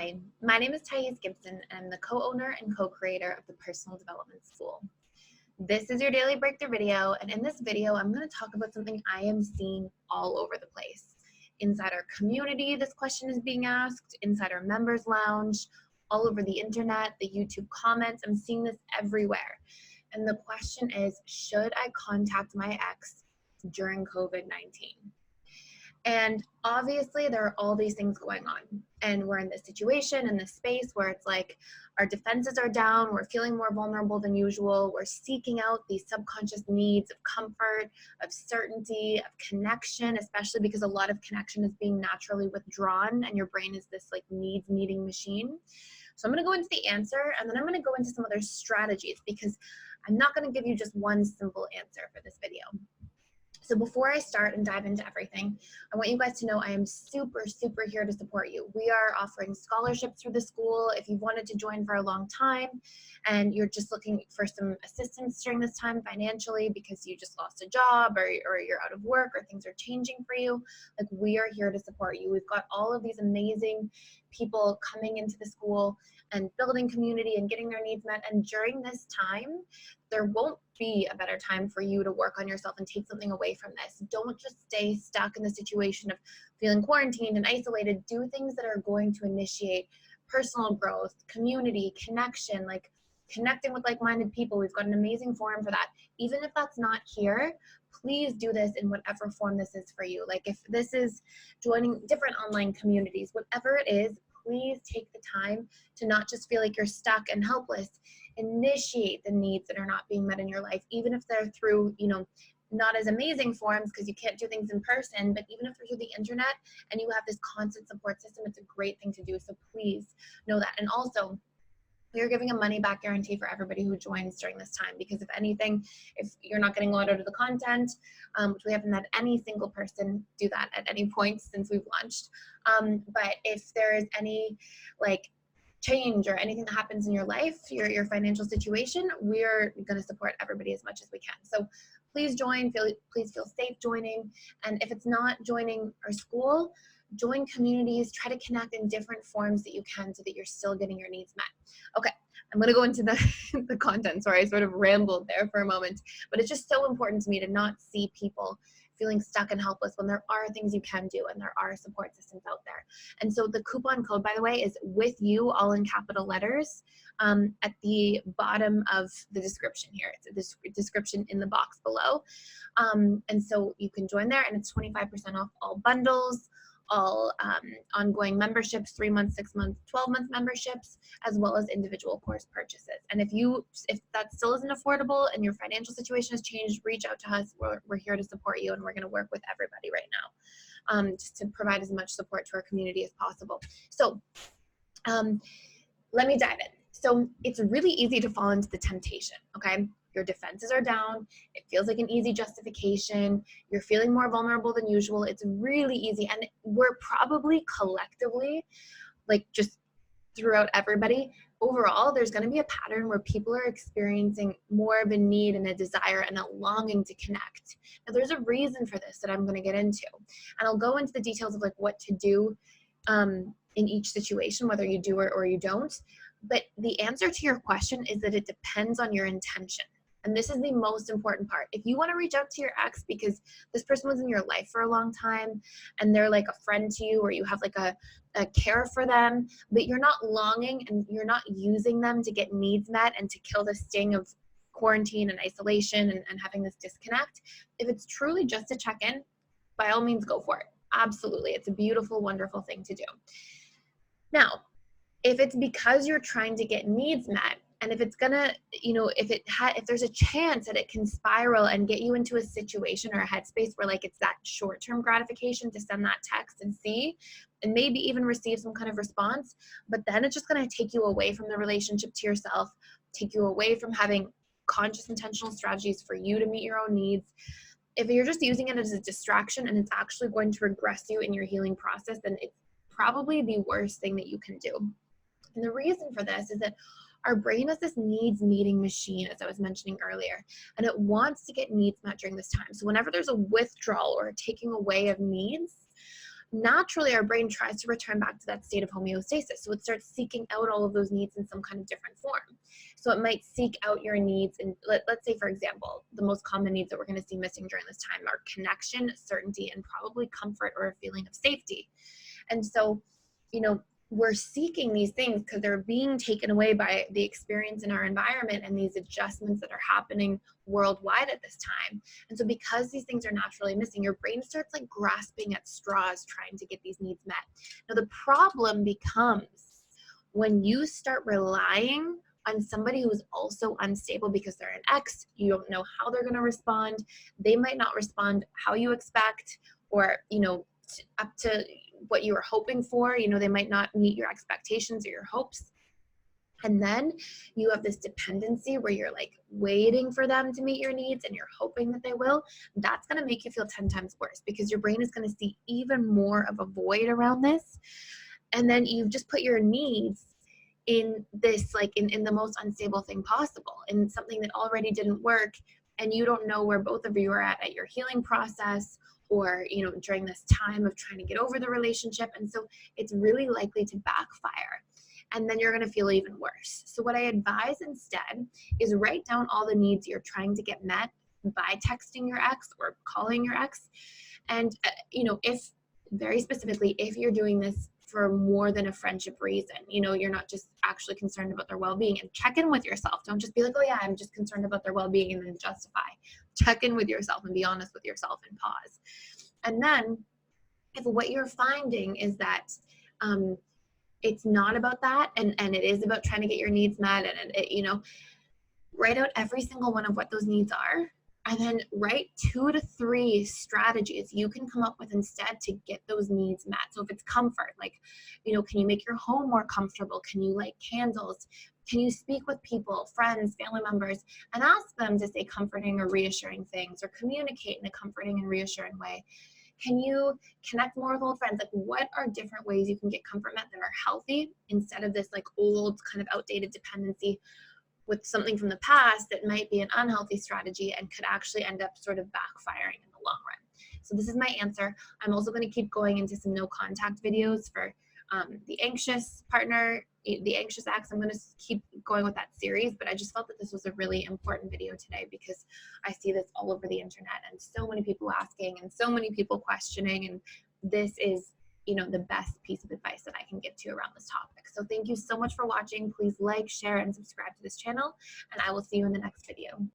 Hi, my name is Gibson, and I'm the co-owner and co-creator of the Personal Development School. This is your daily breakthrough video, and in this video, I'm going to talk about something I am seeing all over the place. Inside our community, this question is being asked, inside our members lounge, all over the internet, the YouTube comments, I'm seeing this everywhere. And the question is, should I contact my ex during COVID-19? And obviously there are all these things going on, and we're in this situation, in this space where it's like our defenses are down, we're feeling more vulnerable than usual, we're seeking out these subconscious needs of comfort, of certainty, of connection, especially because a lot of connection is being naturally withdrawn and your brain is this like needs meeting machine. So I'm going to go into the answer, and then I'm going to go into some other strategies, because I'm not going to give you just one simple answer for this video. So before I start and dive into everything, I want you guys to know I am super here to support you. We are offering scholarships through the school. If you've wanted to join for a long time and you're just looking for some assistance during this time financially because you just lost a job or you're out of work or things are changing for you, like, we are here to support you. We've got all of these amazing people coming into the school and building community and getting their needs met. And during this time, there won't be a better time for you to work on yourself and take something away from this. Don't just stay stuck in the situation of feeling quarantined and isolated. Do things that are going to initiate personal growth, community, connection, like connecting with like-minded people. We've got an amazing forum for that. Even if that's not here, please do this in whatever form this is for you. Like if this is joining different online communities, whatever it is, please take the time to not just feel like you're stuck and helpless. Initiate the needs that are not being met in your life, even if they're through, not as amazing forms because you can't do things in person, but even if they're through the internet and you have this constant support system, it's a great thing to do. So please know that. And also, we are giving a money back guarantee for everybody who joins during this time, because if anything, if you're not getting a lot out of the content, which we haven't had any single person do that at any point since we've launched, but if there is any like change or anything that happens in your life, your financial situation, we're going to support everybody as much as we can. So please join, please feel safe joining. And if it's not joining our school, join communities, try to connect in different forms that you can so that you're still getting your needs met. Okay, I'm gonna go into the content. Sorry, I sort of rambled there for a moment, but it's just so important to me to not see people feeling stuck and helpless when there are things you can do and there are support systems out there. And so the coupon code, by the way, is with you, all in capital letters, at the bottom of the description here. It's a description in the box below. And so you can join there, and it's 25% off all bundles, all ongoing memberships, 3-month, 6-month, 12-month memberships, as well as individual course purchases. And if that still isn't affordable and your financial situation has changed, reach out to us. We're here to support you, and we're going to work with everybody right now, just to provide as much support to our community as possible. So let me dive in. So it's really easy to fall into the temptation, okay? Your defenses are down. It feels like an easy justification. You're feeling more vulnerable than usual. It's really easy. And we're probably collectively, like just throughout everybody, overall, there's going to be a pattern where people are experiencing more of a need and a desire and a longing to connect. Now, there's a reason for this that I'm going to get into. And I'll go into the details of like what to do in each situation, whether you do it or you don't. But the answer to your question is that it depends on your intention. And this is the most important part. If you want to reach out to your ex because this person was in your life for a long time and they're like a friend to you, or you have like a care for them, but you're not longing and you're not using them to get needs met and to kill the sting of quarantine and isolation and having this disconnect, if it's truly just to check in, by all means, go for it. Absolutely. It's a beautiful, wonderful thing to do. Now, if it's because you're trying to get needs met, and if it's gonna, if there's a chance that it can spiral and get you into a situation or a headspace where like it's that short-term gratification to send that text and see, and maybe even receive some kind of response, but then it's just gonna take you away from the relationship to yourself, take you away from having conscious, intentional strategies for you to meet your own needs. If you're just using it as a distraction and it's actually going to regress you in your healing process, then it's probably the worst thing that you can do. And the reason for this is that our brain is this needs meeting machine, as I was mentioning earlier, and it wants to get needs met during this time. So whenever there's a withdrawal or a taking away of needs, naturally our brain tries to return back to that state of homeostasis. So it starts seeking out all of those needs in some kind of different form. So it might seek out your needs. And let's say, for example, the most common needs that we're going to see missing during this time are connection, certainty, and probably comfort or a feeling of safety. And so, we're seeking these things because they're being taken away by the experience in our environment and these adjustments that are happening worldwide at this time. And so because these things are naturally missing, your brain starts like grasping at straws trying to get these needs met. Now the problem becomes when you start relying on somebody who's also unstable because they're an ex, you don't know how they're going to respond. They might not respond how you expect, or up to what you were hoping for. They might not meet your expectations or your hopes. And then you have this dependency where you're like waiting for them to meet your needs and you're hoping that they will. That's going to make you feel 10 times worse because your brain is going to see even more of a void around this. And then you've just put your needs in this, like in the most unstable thing possible, in something that already didn't work. And you don't know where both of you are at your healing process, or during this time of trying to get over the relationship. And so it's really likely to backfire, and then you're going to feel even worse. So what I advise instead is write down all the needs you're trying to get met by texting your ex or calling your ex. And if very specifically, if you're doing this for more than a friendship reason, you're not just actually concerned about their well-being, and check in with yourself. Don't just be like, oh yeah, I'm just concerned about their well-being, and then justify. Check in with yourself and be honest with yourself and pause. And then if what you're finding is that it's not about that, and it is about trying to get your needs met, and write out every single one of what those needs are, and then write 2 to 3 strategies you can come up with instead to get those needs met. So if it's comfort, like, can you make your home more comfortable? Can you light candles? Can you speak with people, friends, family members, and ask them to say comforting or reassuring things, or communicate in a comforting and reassuring way? Can you connect more with old friends? Like, what are different ways you can get comfort met that are healthy instead of this like old kind of outdated dependency with something from the past that might be an unhealthy strategy and could actually end up sort of backfiring in the long run? So this is my answer. I'm also going to keep going into some no contact videos for the anxious partner, the anxious ex. I'm going to keep going with that series, but I just felt that this was a really important video today because I see this all over the internet and so many people asking and so many people questioning, and this is the best piece of advice that I can give to you around this topic. So thank you so much for watching. Please like, share, and subscribe to this channel, and I will see you in the next video.